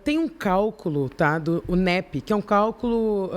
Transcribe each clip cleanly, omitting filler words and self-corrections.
tem um cálculo, tá, do o NEP, que é um cálculo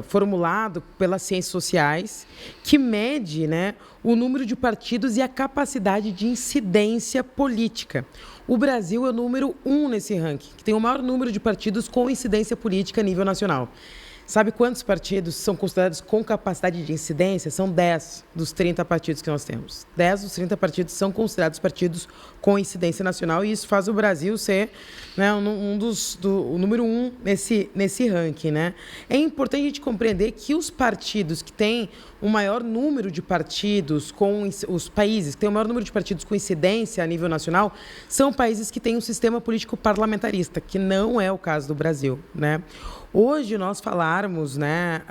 formulado pelas ciências sociais, que mede, né, o número de partidos e a capacidade de incidência política. O Brasil é o número 1 nesse ranking, que tem o maior número de partidos com incidência política a nível nacional. Sabe quantos partidos são considerados com capacidade de incidência? São 10 dos 30 partidos que nós temos. 10 dos 30 partidos são considerados partidos com incidência nacional e isso faz o Brasil ser, né, o número 1 nesse ranking, né? É importante a gente compreender que os partidos que têm o maior número de partidos, os países que têm o maior número de partidos com incidência a nível nacional, são países que têm um sistema político parlamentarista, que não é o caso do Brasil, né? Hoje, nós falarmos, né,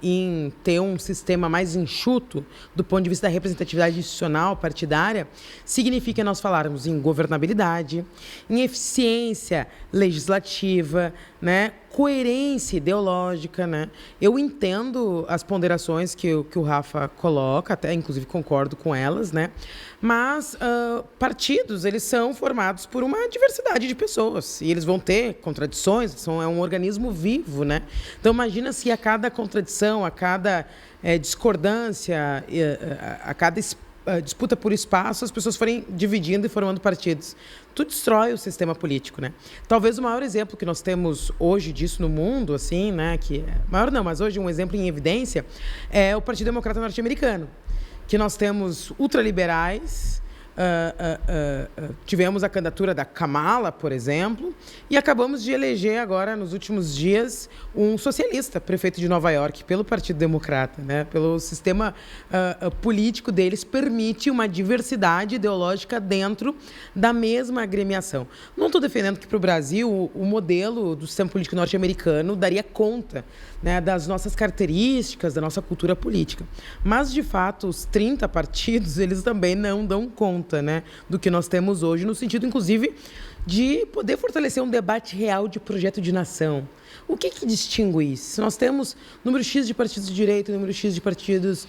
em ter um sistema mais enxuto do ponto de vista da representatividade institucional partidária, significa nós falarmos em governabilidade, em eficiência legislativa, né, coerência ideológica, né? Eu entendo as ponderações que o Rafa coloca, até inclusive concordo com elas, né? Mas partidos, eles são formados por uma diversidade de pessoas e eles vão ter contradições, é um organismo vivo, né? Então, imagina se a cada contradição, a cada discordância, a cada disputa por espaço, as pessoas forem dividindo e formando partidos. Tudo destrói o sistema político, né? Talvez o maior exemplo que nós temos hoje disso no mundo, assim, né? Que maior não, mas hoje um exemplo em evidência é o Partido Democrata Norte-Americano, que nós temos ultraliberais, tivemos a candidatura da Kamala, por exemplo, e acabamos de eleger agora, nos últimos dias, um socialista, prefeito de Nova York, pelo Partido Democrata, né? Pelo sistema político deles, permite uma diversidade ideológica dentro da mesma agremiação. Não estou defendendo que, para o Brasil, o modelo do sistema político norte-americano daria conta, né, das nossas características, da nossa cultura política. Mas, de fato, os 30 partidos, eles também não dão conta, né, do que nós temos hoje, no sentido, inclusive, de poder fortalecer um debate real de projeto de nação. O que distingue isso? Se nós temos número X de partidos de direita, número X de partidos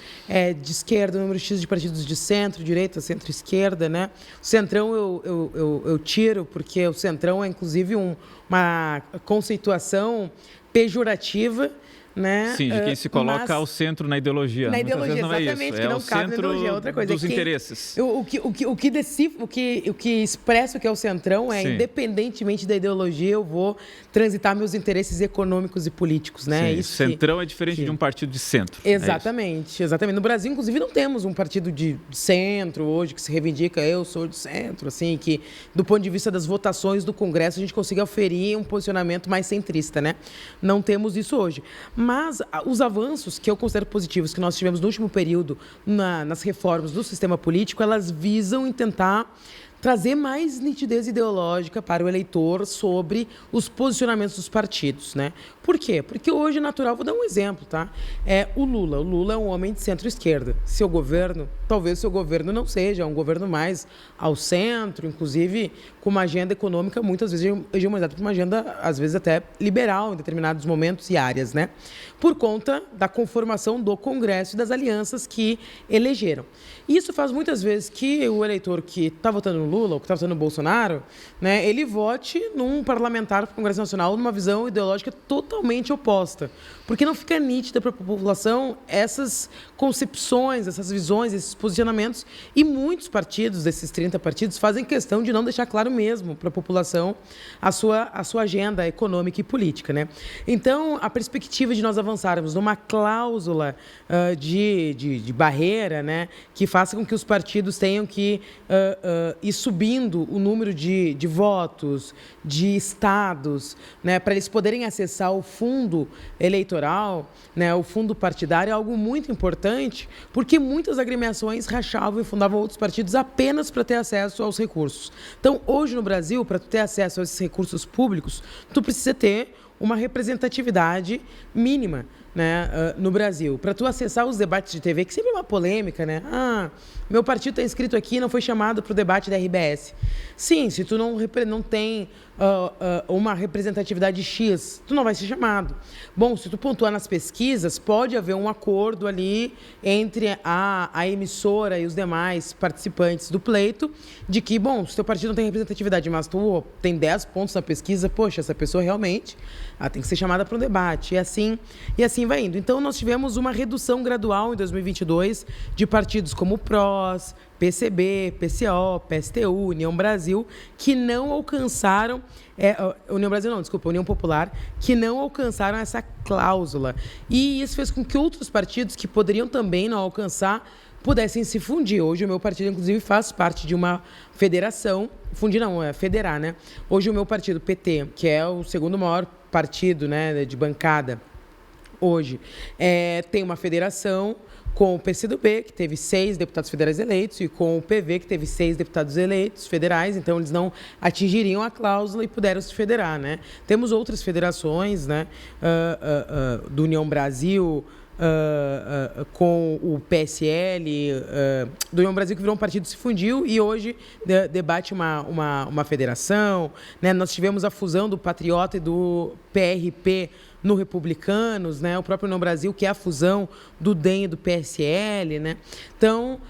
de esquerda, número X de partidos de centro, direita, centro-esquerda, né? O centrão eu tiro, porque o centrão é, inclusive, uma conceituação pejorativa, né? Sim, de quem se coloca ao centro na ideologia. Na ideologia, não exatamente, é que não o cabe na centro ideologia. Outra coisa, dos interesses. O que expressa o que é o centrão é, Sim, independentemente da ideologia, eu vou transitar meus interesses econômicos e políticos, né? Sim, isso centrão é diferente de um partido de centro. Exatamente, exatamente. No Brasil, inclusive, não temos um partido de centro hoje que se reivindica, eu sou de centro, assim, que do ponto de vista das votações do Congresso a gente consiga oferir um posicionamento mais centrista, né? Não temos isso hoje. Mas os avanços que eu considero positivos que nós tivemos no último período nas reformas do sistema político, elas visam em tentar trazer mais nitidez ideológica para o eleitor sobre os posicionamentos dos partidos, né? Por quê? Porque hoje é natural, vou dar um exemplo, tá? O Lula. O Lula é um homem de centro-esquerda. Seu governo, talvez seu governo não seja um governo mais ao centro, inclusive com uma agenda econômica muitas vezes hegemonizada por uma agenda, às vezes até liberal em determinados momentos e áreas, né? Por conta da conformação do Congresso e das alianças que elegeram. Isso faz muitas vezes que o eleitor que está votando no Lula ou que está votando no Bolsonaro, né, ele vote num parlamentar do Congresso Nacional numa visão ideológica totalmente oposta. Porque não fica nítida para a população essas concepções, essas visões, esses posicionamentos. E muitos partidos, desses 30 partidos, fazem questão de não deixar claro mesmo para a população a sua agenda econômica e política, né? Então, a perspectiva de nós avançarmos numa cláusula de barreira, né, que faça com que os partidos tenham que ir subindo o número de votos, de estados, né, para eles poderem acessar o fundo eleitoral, né, o fundo partidário, é algo muito importante, porque muitas agremiações rachavam e fundavam outros partidos apenas para ter acesso aos recursos. Então, hoje no Brasil, para ter acesso a esses recursos públicos, tu precisa ter uma representatividade mínima, né, no Brasil. Para tu acessar os debates de TV, que sempre é uma polêmica, né? Meu partido está inscrito aqui e não foi chamado para o debate da RBS. Sim, se tu não tem uma representatividade X, tu não vai ser chamado. Bom, se tu pontuar nas pesquisas, pode haver um acordo ali entre a emissora e os demais participantes do pleito de que, bom, se teu partido não tem representatividade, mas tu tem 10 pontos na pesquisa, poxa, essa pessoa realmente tem que ser chamada para um debate. E assim vai indo. Então, nós tivemos uma redução gradual em 2022 de partidos como o PROS, PCB, PCO, PSTU, União Brasil, que não alcançaram... União Brasil não, desculpa, União Popular, que não alcançaram essa cláusula. E isso fez com que outros partidos que poderiam também não alcançar pudessem se fundir. Hoje o meu partido, inclusive, faz parte de uma federação, fundir não, é federar, né? Hoje o meu partido, PT, que é o segundo maior partido, né, de bancada, hoje, tem uma federação com o PCdoB, que teve 6 deputados federais eleitos, e com o PV, que teve 6 deputados eleitos federais, então eles não atingiriam a cláusula e puderam se federar, né? Temos outras federações, né, do União Brasil, com o PSL, do União Brasil, que virou um partido, se fundiu e hoje debate uma federação, né? Nós tivemos a fusão do Patriota e do PRP no Republicanos, né? O próprio União Brasil, que é a fusão do DEM e do PSL, né? Então,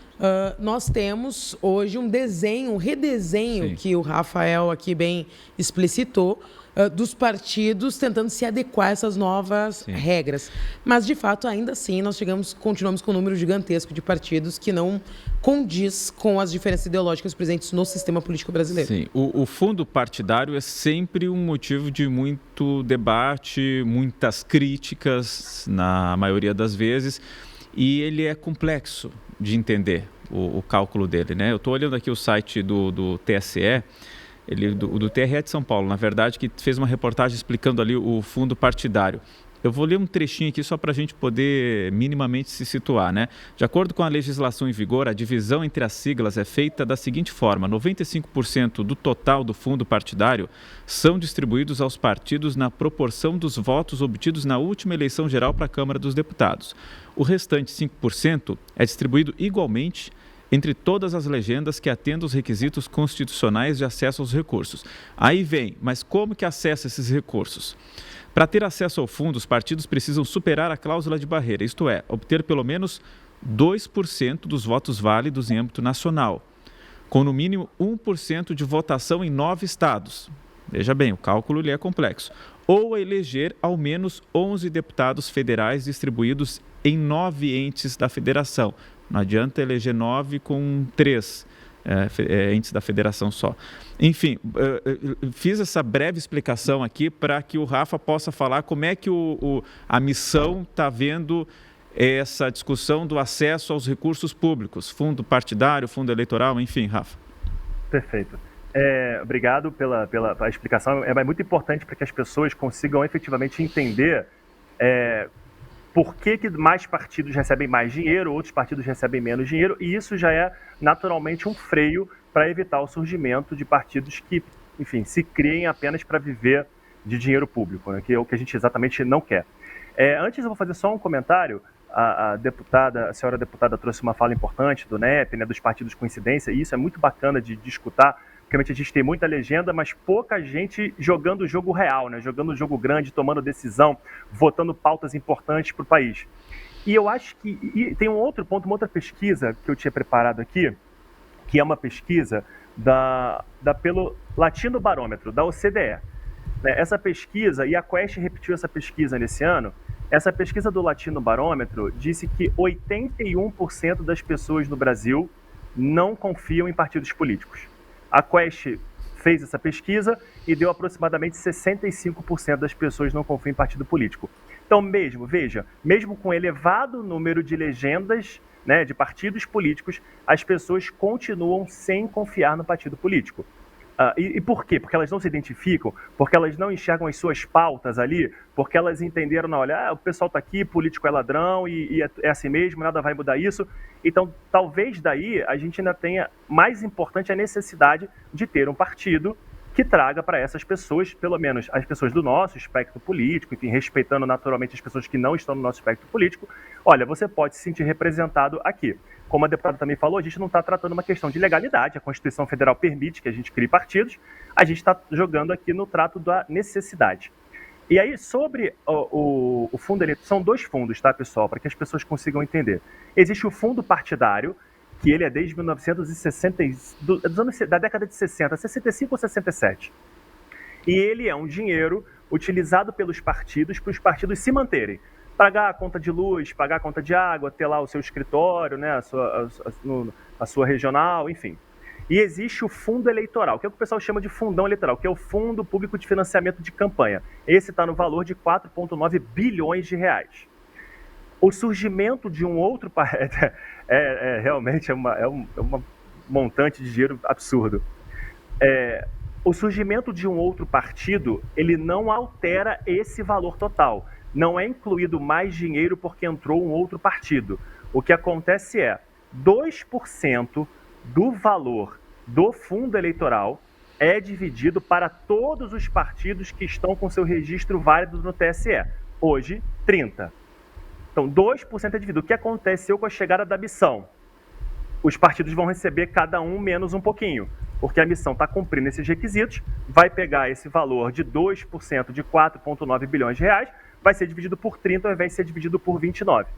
nós temos hoje um redesenho, sim, que o Rafael aqui bem explicitou, dos partidos tentando se adequar a essas novas, sim, regras. Mas, de fato, ainda assim, nós continuamos com um número gigantesco de partidos que não condiz com as diferenças ideológicas presentes no sistema político brasileiro. Sim, o fundo partidário é sempre um motivo de muito debate, muitas críticas, na maioria das vezes, e ele é complexo de entender, o cálculo dele, né? Eu estou olhando aqui o site do TSE, do TRE de São Paulo, na verdade, que fez uma reportagem explicando ali o fundo partidário. Eu vou ler um trechinho aqui só para a gente poder minimamente se situar, né? De acordo com a legislação em vigor, a divisão entre as siglas é feita da seguinte forma: 95% do total do fundo partidário são distribuídos aos partidos na proporção dos votos obtidos na última eleição geral para a Câmara dos Deputados. O restante 5% é distribuído igualmente entre todas as legendas que atendam os requisitos constitucionais de acesso aos recursos. Aí vem, mas como que acessa esses recursos? Para ter acesso ao fundo, os partidos precisam superar a cláusula de barreira, isto é, obter pelo menos 2% dos votos válidos em âmbito nacional, com no mínimo 1% de votação em 9 estados. Veja bem, o cálculo é complexo. Ou eleger ao menos 11 deputados federais distribuídos em 9 entes da federação. Não adianta eleger 9 com 3 entes da federação só. Enfim, fiz essa breve explicação aqui para que o Rafa possa falar como é que a missão está vendo essa discussão do acesso aos recursos públicos, fundo partidário, fundo eleitoral, enfim, Rafa. Perfeito. Obrigado pela explicação. É muito importante para que as pessoas consigam efetivamente entender por que mais partidos recebem mais dinheiro, outros partidos recebem menos dinheiro, e isso já é naturalmente um freio para evitar o surgimento de partidos que, enfim, se criem apenas para viver de dinheiro público, né, que é o que a gente exatamente não quer. Antes eu vou fazer só um comentário. A senhora deputada trouxe uma fala importante do NEP, né, dos partidos com incidência, e isso é muito bacana de escutar, porque realmente a gente tem muita legenda, mas pouca gente jogando o jogo real, né, jogando o jogo grande, tomando decisão, votando pautas importantes para o país. E eu acho que tem um outro ponto, uma outra pesquisa que eu tinha preparado aqui, que é uma pesquisa pelo Latino Barômetro, da OCDE. Essa pesquisa, e a Quest repetiu essa pesquisa nesse ano, essa pesquisa do Latino Barômetro disse que 81% das pessoas no Brasil não confiam em partidos políticos. A Quest fez essa pesquisa e deu aproximadamente 65% das pessoas não confiam em partido político. Então, mesmo com elevado número de legendas, né, de partidos políticos, as pessoas continuam sem confiar no partido político. E por quê? Porque elas não se identificam, porque elas não enxergam as suas pautas ali, porque elas entenderam, não, olha, o pessoal está aqui, político é ladrão e é assim mesmo, nada vai mudar isso. Então, talvez daí a gente ainda tenha, mais importante, a necessidade de ter um partido que traga para essas pessoas, pelo menos as pessoas do nosso espectro político, enfim, respeitando naturalmente as pessoas que não estão no nosso espectro político, olha, você pode se sentir representado aqui. como a deputada também falou, a gente não está tratando uma questão de legalidade, a Constituição Federal permite que a gente crie partidos, a gente está jogando aqui no trato da necessidade. E aí, sobre o fundo eleitoral, são 2 fundos, tá, pessoal, para que as pessoas consigam entender. Existe o fundo partidário, que ele é desde 1960, da década de 60, 65 ou 67. E ele é um dinheiro utilizado pelos partidos para os partidos se manterem. Pagar a conta de luz, pagar a conta de água, ter lá o seu escritório, né, a sua regional, enfim. E existe o fundo eleitoral, que é o que o pessoal chama de fundão eleitoral, que é o Fundo Público de Financiamento de Campanha. Esse está no valor de 4,9 bilhões de reais. O surgimento de um outro... realmente é uma montante de dinheiro absurdo. O surgimento de um outro partido, ele não altera esse valor total. Não é incluído mais dinheiro porque entrou um outro partido. O que acontece é 2% do valor do fundo eleitoral é dividido para todos os partidos que estão com seu registro válido no TSE. Hoje, 30%. Então, 2% é dividido. O que aconteceu com a chegada da missão? Os partidos vão receber cada um menos um pouquinho, porque a missão está cumprindo esses requisitos, vai pegar esse valor de 2% de 4,9 bilhões de reais, vai ser dividido por 30 ao invés de ser dividido por 29.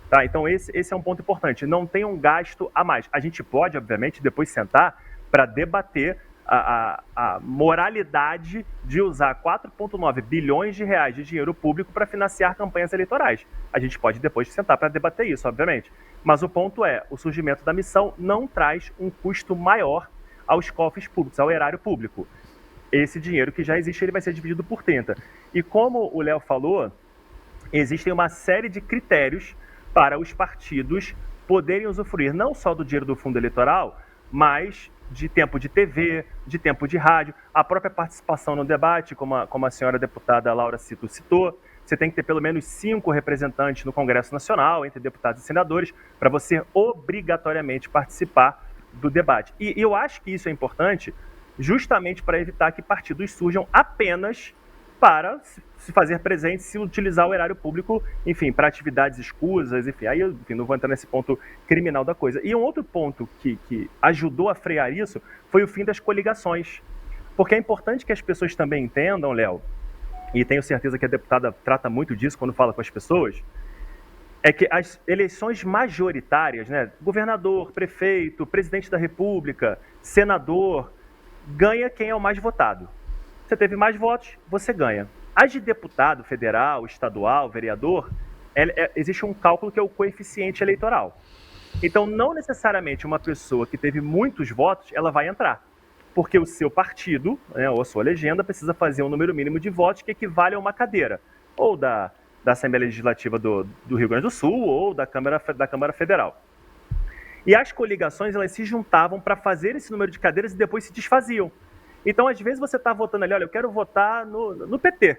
Tá? Então, esse é um ponto importante. Não tem um gasto a mais. A gente pode, obviamente, depois sentar para debater a moralidade de usar 4,9 bilhões de reais de dinheiro público para financiar campanhas eleitorais. A gente pode depois sentar para debater isso, obviamente. Mas o ponto é, o surgimento da missão não traz um custo maior aos cofres públicos, ao erário público. Esse dinheiro que já existe, ele vai ser dividido por 30. E como o Léo falou, existem uma série de critérios para os partidos poderem usufruir não só do dinheiro do fundo eleitoral, mas de tempo de TV, de tempo de rádio, a própria participação no debate, como a senhora deputada Laura Cito citou. Você tem que ter pelo menos 5 representantes no Congresso Nacional, entre deputados e senadores, para você obrigatoriamente participar do debate. E eu acho que isso é importante justamente para evitar que partidos surjam apenas para se fazer presente, se utilizar o erário público, enfim, para atividades escusas, enfim. Aí eu não vou entrar nesse ponto criminal da coisa. E um outro ponto que ajudou a frear isso foi o fim das coligações. Porque é importante que as pessoas também entendam, Léo, e tenho certeza que a deputada trata muito disso quando fala com as pessoas, é que as eleições majoritárias, né, governador, prefeito, presidente da República, senador, ganha quem é o mais votado. Você teve mais votos, você ganha. As de deputado federal, estadual, vereador, existe um cálculo que é o coeficiente eleitoral. Então, não necessariamente uma pessoa que teve muitos votos, ela vai entrar. Porque o seu partido, né, ou a sua legenda, precisa fazer um número mínimo de votos que equivale a uma cadeira. Ou da Assembleia Legislativa do Rio Grande do Sul, ou da Câmara Federal. E as coligações, elas se juntavam para fazer esse número de cadeiras e depois se desfaziam. Então, às vezes, você está votando ali, olha, eu quero votar no PT.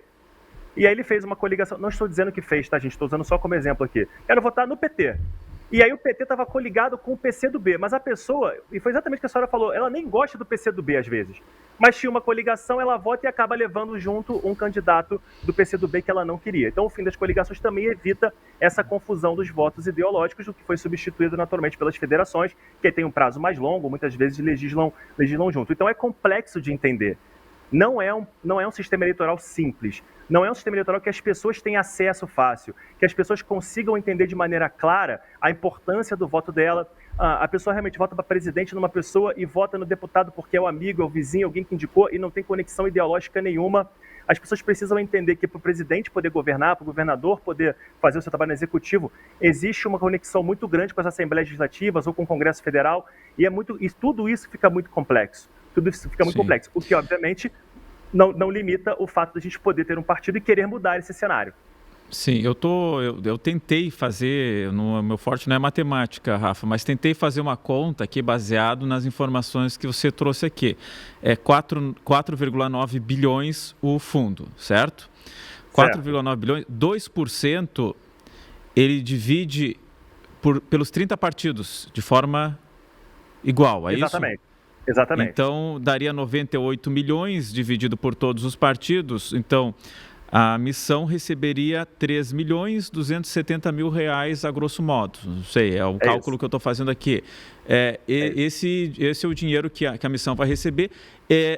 E aí ele fez uma coligação, não estou dizendo que fez, tá, gente? Estou usando só como exemplo aqui. Quero votar no PT. E aí o PT estava coligado com o PCdoB, mas a pessoa, e foi exatamente o que a senhora falou, ela nem gosta do PCdoB às vezes, mas tinha uma coligação, ela vota e acaba levando junto um candidato do PCdoB que ela não queria. Então o fim das coligações também evita essa confusão dos votos ideológicos, o que foi substituído naturalmente pelas federações, que tem um prazo mais longo, muitas vezes legislam junto. Então é complexo de entender. Não é um sistema eleitoral simples. Não é um sistema eleitoral que as pessoas têm acesso fácil, que as pessoas consigam entender de maneira clara a importância do voto dela. A pessoa realmente vota para presidente numa pessoa e vota no deputado porque é o amigo, é o vizinho, alguém que indicou e não tem conexão ideológica nenhuma. As pessoas precisam entender que para o presidente poder governar, para o governador poder fazer o seu trabalho no executivo, existe uma conexão muito grande com as assembleias legislativas ou com o Congresso Federal e tudo isso fica muito complexo. Tudo isso fica muito complexo, o que obviamente não limita o fato de a gente poder ter um partido e querer mudar esse cenário. Sim, eu tentei fazer, meu forte não é matemática, Rafa, mas tentei fazer uma conta aqui baseado nas informações que você trouxe aqui. É 4,9 bilhões o fundo, certo? 4,9 bilhões, 2% ele divide pelos 30 partidos de forma igual, é Exatamente. isso? Exatamente. Então, daria 98 milhões dividido por todos os partidos. Então, a missão receberia R$3.270.000 a grosso modo. Não sei, é o cálculo isso que eu estou fazendo aqui. Esse é o dinheiro que a missão vai receber.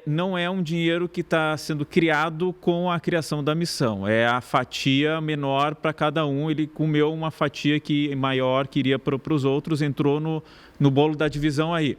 Não é um dinheiro que está sendo criado com a criação da missão. É a fatia menor para cada um. Ele comeu uma fatia maior que iria para os outros, entrou no bolo da divisão aí.